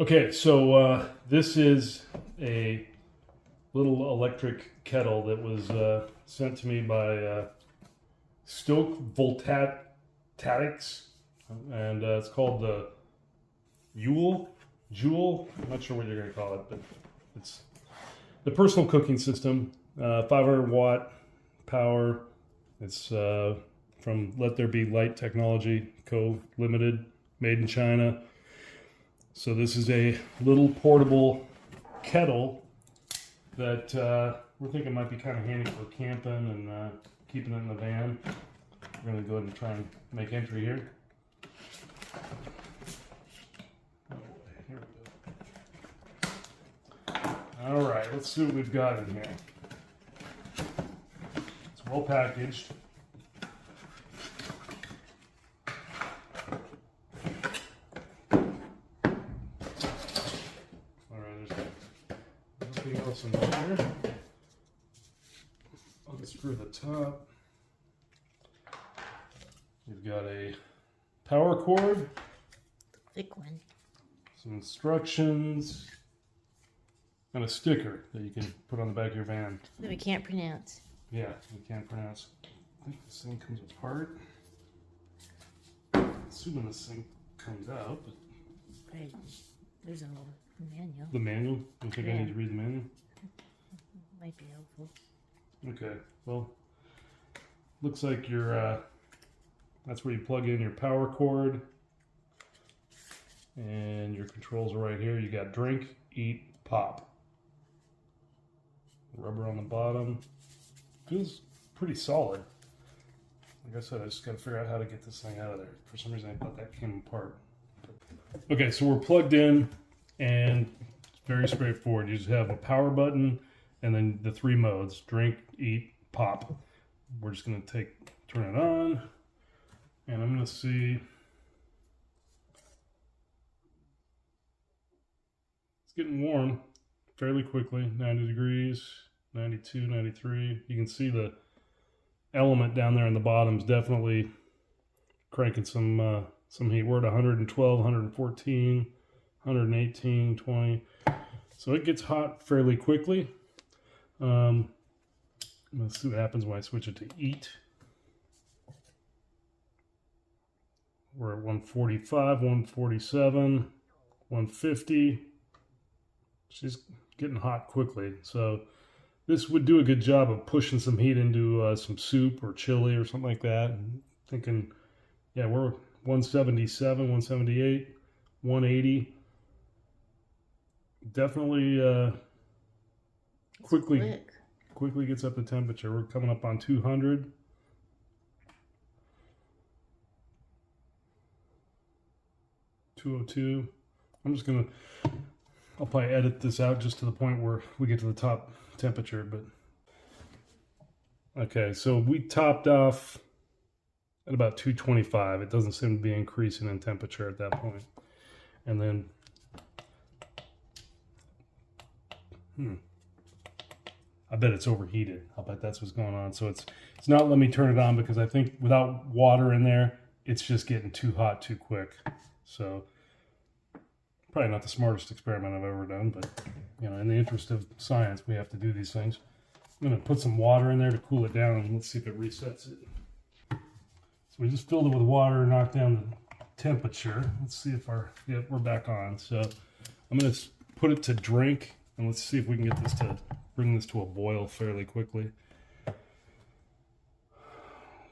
Okay, so this is a little electric kettle that was sent to me by Stoke Voltaics, and it's called the JOULLE. I'm not sure what you're going to call it, but it's the personal cooking system. 500 watt power. It's from Let There Be Light Technology Co. Limited, made in China. So this is a little portable kettle that we're thinking might be kind of handy for camping and keeping it in the van. We're going to go ahead and try and make entry here. Oh, here we go. All right, let's see what we've got in here. It's well packaged. Nothing else in there. Unscrew the top. We've got a power cord. Thick one. Some instructions. And a sticker that you can put on the back of your van. That we can't pronounce. Yeah, we can't pronounce. I think this thing comes apart. Assuming this thing comes out, but... Right. There's a little manual. The manual? You think I need to read the manual? Might be helpful. Okay, well, looks like your that's where you plug in your power cord, and your controls are right here. You got drink, eat, pop. Rubber on the bottom. Feels pretty solid. Like I said, I just got to figure out how to get this thing out of there. For some reason, I thought that came apart. Okay, so we're plugged in, and it's very straightforward. You just have a power button, and then the three modes: drink, eat, pop. We're just gonna turn it on, and I'm gonna see. It's getting warm fairly quickly. 90 degrees, 92, 93. You can see the element down there in the bottom is definitely cranking some heat. We're at 112, 114, 118, 20. So it gets hot fairly quickly. Let's see what happens when I switch it to eat. We're at 145, 147, 150. She's getting hot quickly. So this would do a good job of pushing some heat into some soup or chili or something like that. And thinking, yeah, we're 177, 178, 180. Definitely quickly gets up the temperature. We're coming up on 200. $202. I'll probably edit this out just to the point where we get to the top temperature, but okay, so we topped off at about 225. It doesn't seem to be increasing in temperature at that point. And then I bet it's overheated. I'll bet that's what's going on. So it's not letting me turn it on because I think without water in there, it's just getting too hot too quick. So probably not the smartest experiment I've ever done, but you know, in the interest of science, we have to do these things. I'm gonna put some water in there to cool it down, and let's see if it resets it. So we just filled it with water, knocked down the temperature. Let's see if we're back on. So I'm gonna put it to drink, and let's see if we can get this to bring this to a boil fairly quickly.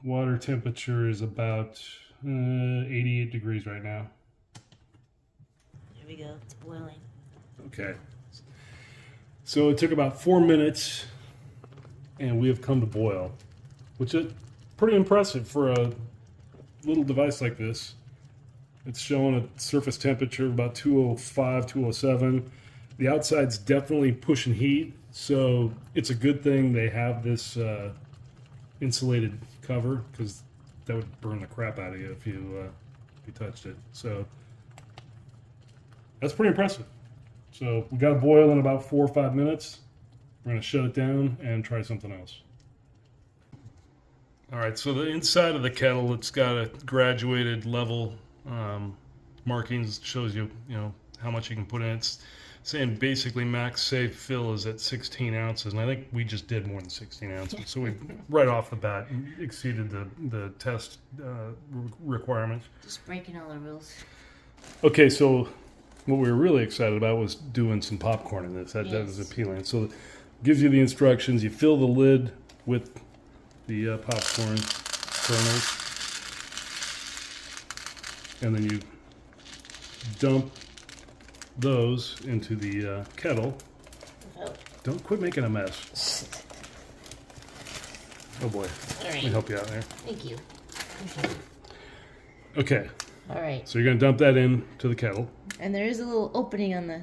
Water temperature is about 88 degrees right now. There we go. It's boiling. Okay. So it took about 4 minutes, and we have come to boil, which is pretty impressive for a little device like this. It's showing a surface temperature of about 205, 207. The outside's definitely pushing heat, so it's a good thing they have this insulated cover, because that would burn the crap out of you if you touched it. So that's pretty impressive. So we got to boil in about 4 or 5 minutes. We're going to shut it down and try something else. All right, so the inside of the kettle, it's got a graduated level markings. Shows you, how much you can put in. It's saying basically max safe fill is at 16 ounces, and I think we just did more than 16 ounces. So we right off the bat exceeded the test requirements. Just breaking all the rules. Okay, so what we were really excited about was doing some popcorn in this. That was Yes. appealing. So it gives you the instructions. You fill the lid with the popcorn kernels, and then you dump those into the kettle. Oh. Don't quit making a mess. Oh boy. All Let me right. help you out there. Thank you. Okay, All right. so you're going to dump that into the kettle. And there is a little opening on the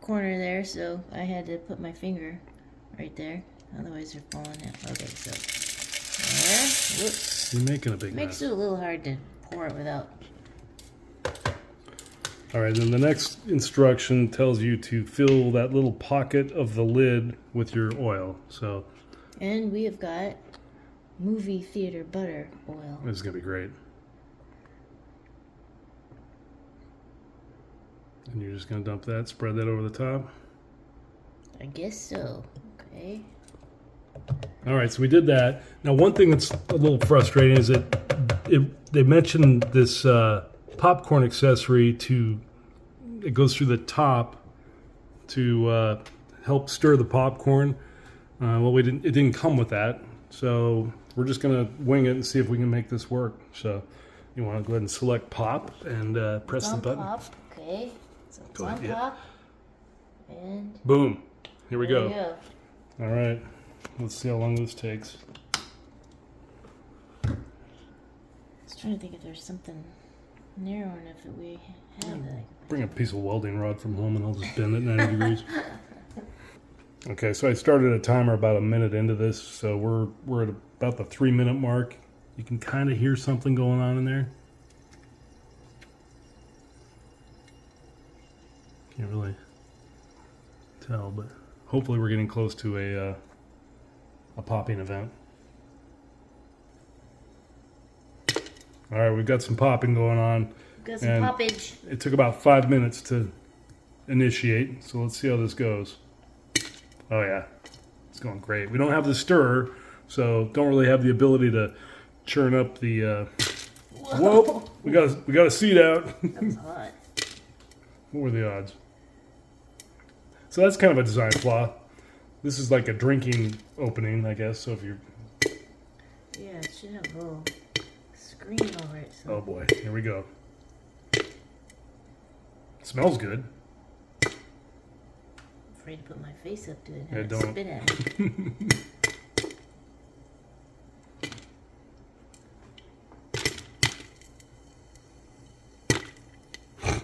corner there, so I had to put my finger right there. Otherwise, they're falling out. Okay, so there. Whoops. You're making a big Makes mess. it a little hard to pour it without. All right, then the next instruction tells you to fill that little pocket of the lid with your oil. So And we have got movie theater butter oil. this is going to be great. And you're just going to dump that, spread that over the top. I guess so. Okay. All right, so we did that. Now, one thing that's a little frustrating is that they mentioned this popcorn accessory it goes through the top to help stir the popcorn. Well, it didn't come with that, so we're just gonna wing it and see if we can make this work. So, you want to go ahead and select pop and press the On button. pop. Okay. So it's Go on ahead, yeah. pop. And Boom! Here we there go. we go. All right, let's see how long this takes. I was trying to think if there's something narrow enough that we have that. Bring a piece of welding rod from home and I'll just bend it 90 degrees. Okay, so I started a timer about a minute into this, so we're at about the 3-minute mark. You can kind of hear something going on in there. Can't really tell, but hopefully we're getting close to a popping event. All right, we've got some popping going on. Got some And poppage. it took about 5 minutes to initiate, so let's see how this goes. Oh yeah, it's going great. We don't have the stirrer, so don't really have the ability to churn up the. Whoa, we got a seat out. That was hot. What were the odds? So that's kind of a design flaw. This is like a drinking opening, I guess. So if you're, Yeah, it should have a little screen over it. So. oh boy, here we go. Smells good. I'm afraid to put my face up to it and Yeah, have it don't. spit at me. I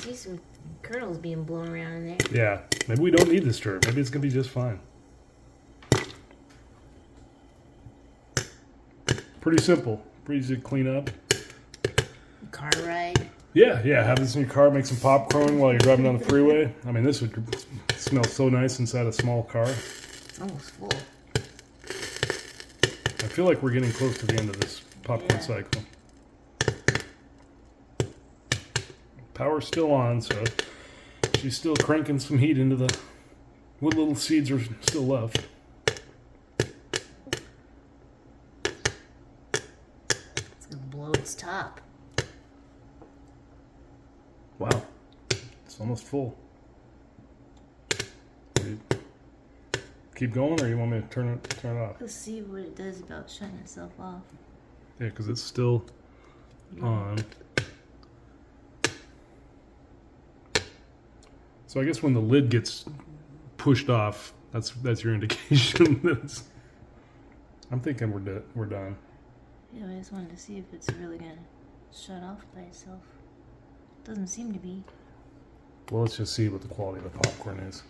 see some kernels being blown around in there. Yeah, maybe we don't need the stir. Maybe it's gonna be just fine. Pretty simple. Pretty easy to clean up. Car ride. Yeah, have this in your car, make some popcorn while you're driving down the freeway. I mean, this would smell so nice inside a small car. It's almost full. I feel like we're getting close to the end of this popcorn Yeah. cycle. Power's still on, so she's still cranking some heat into the... What little seeds are still left. It's gonna blow its top. Wow. It's almost full. Keep going, or you want me to turn it off? Let's see what it does about shutting itself off. Yeah, because it's still on. So I guess when the lid gets pushed off, that's your indication. I'm thinking we're done. Yeah, I just wanted to see if it's really gonna shut off by itself. Doesn't seem to be. Well, let's just see what the quality of the popcorn is.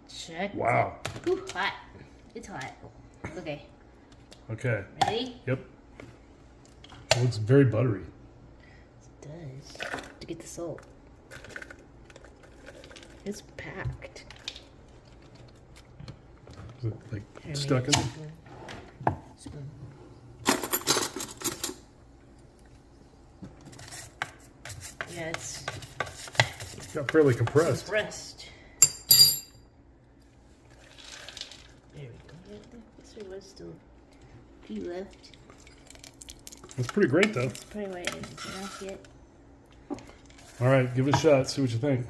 Check. Wow. Ooh, hot. It's hot. Okay. Okay. Ready? Yep. It looks very buttery. It does. To get the salt. It's packed. Is it like Here, stuck in? maybe a spoon. Yeah, it's got fairly compressed. Compressed. There we go. Yeah, I guess there was still a few left. That's pretty great, though. That's probably why I didn't get off yet. All right, give it a shot. See what you think.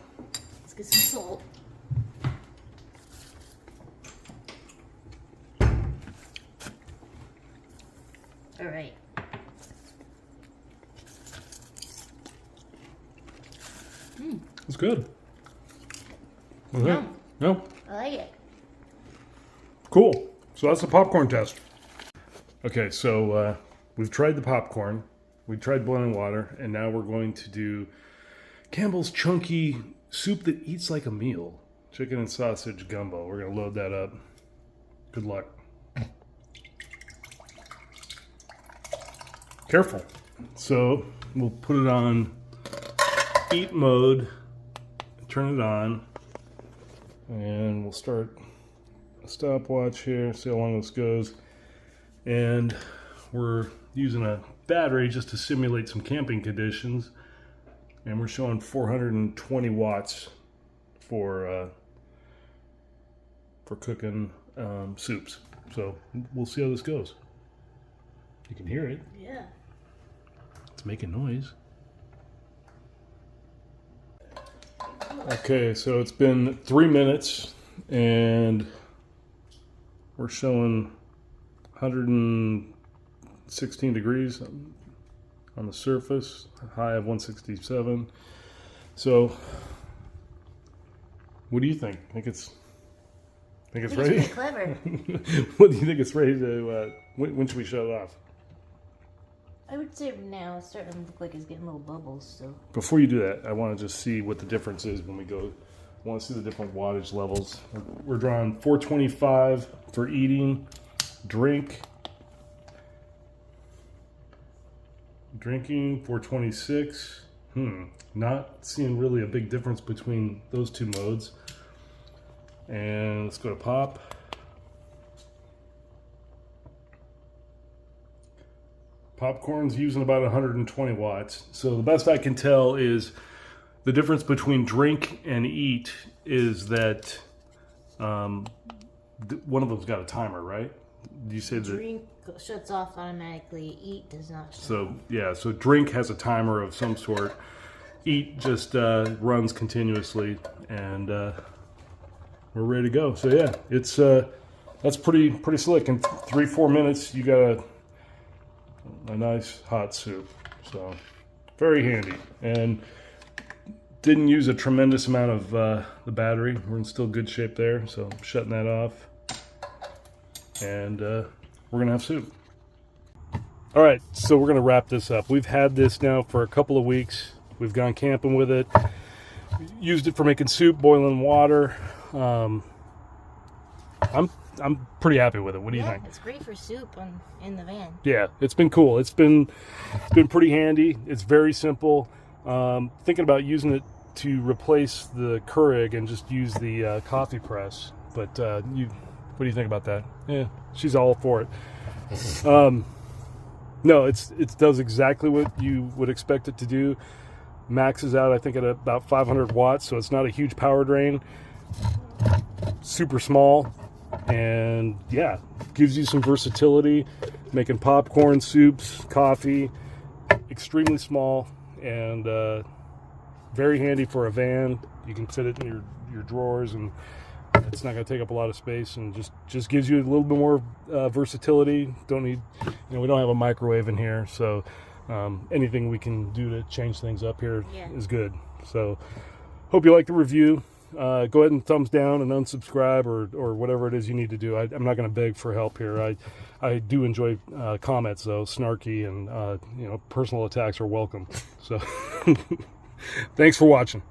Let's get some salt. All right. It's good. Okay. Yum. No? I like it. Cool. So that's the popcorn test. Okay, so we've tried the popcorn. We tried boiling water, and now we're going to do Campbell's chunky soup that eats like a meal. Chicken and sausage gumbo. We're going to load that up. Good luck. Careful. So we'll put it on eat mode, turn it on, and we'll start a stopwatch here, see how long this goes. And we're using a battery just to simulate some camping conditions, and we're showing 420 watts for cooking soups. So we'll see how this goes. You can hear it. Yeah. It's making noise. Okay, so it's been 3 minutes and we're showing 116 degrees on the surface, a high of 167. So, what do you think? Think it's ready? It's pretty clever. What do you think it's ready to? When should we shut it off? I would say now it's starting to look like it's getting little bubbles. So Before you do that, I want to just see what the difference is when we go. I want to see the different wattage levels. We're drawing 425 for eating, drinking 426. Not seeing really a big difference between those two modes. And let's go to pop. Popcorn's using about 120 watts. So the best I can tell is the difference between drink and eat is that one of them's got a timer, right? You said that drink shuts off automatically. Eat does not. So yeah, so drink has a timer of some sort. Eat just runs continuously, and we're ready to go. So yeah, it's that's pretty slick. In 3-4 minutes, you got a nice hot soup. So very handy, and didn't use a tremendous amount of the battery. We're in still good shape there, so I'm shutting that off, and we're gonna have soup. All right, so we're gonna wrap this up. We've had this now for a couple of weeks. We've gone camping with it, used it for making soup, boiling water. I'm pretty happy with it. What do you think? It's great for soup in the van. Yeah, it's been cool. It's been pretty handy. It's very simple. Thinking about using it to replace the Keurig and just use the coffee press. But what do you think about that? Yeah, she's all for it. No, it does exactly what you would expect it to do. Maxes out, I think, at about 500 watts, so it's not a huge power drain. Super small, and yeah, gives you some versatility, making popcorn, soups, coffee. Extremely small and very handy for a van. You can fit it in your drawers, and it's not going to take up a lot of space, and just gives you a little bit more versatility. Don't need, we don't have a microwave in here, so anything we can do to change things up here is good. So hope you like the review. Go ahead and thumbs down and unsubscribe or whatever it is you need to do. I'm not going to beg for help here. I do enjoy comments, though, snarky, and personal attacks are welcome. So thanks for watching.